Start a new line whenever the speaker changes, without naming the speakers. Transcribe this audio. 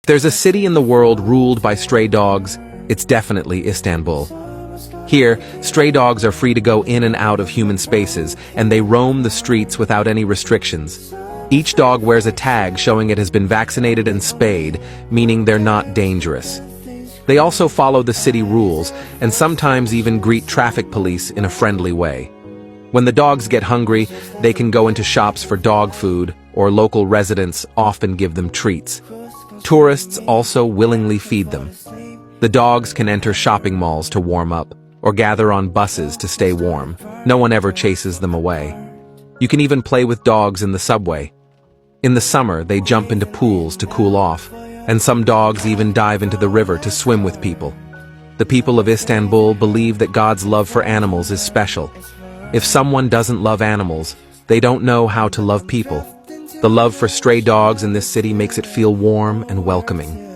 There's a city in the world ruled by stray dogs, it's definitely Istanbul. Here, stray dogs are free to go in and out of human spaces, and they roam the streets without any restrictions. Each dog wears a tag showing it has been vaccinated and spayed, meaning they're not dangerous. They also follow the city rules, and sometimes even greet traffic police in a friendly way. When the dogs get hungry, they can go into shops for dog food, or local residents often give them treats. Tourists also willingly feed them. The dogs can enter shopping malls to warm up, or gather on buses to stay warm. No one ever chases them away. You can even play with dogs in the subway. In the summer, they jump into pools to cool off, and some dogs even dive into the river to swim with people. The people of Istanbul believe that God's love for animals is special. If someone doesn't love animals, they don't know how to love people. The love for stray dogs in this city makes it feel warm and welcoming.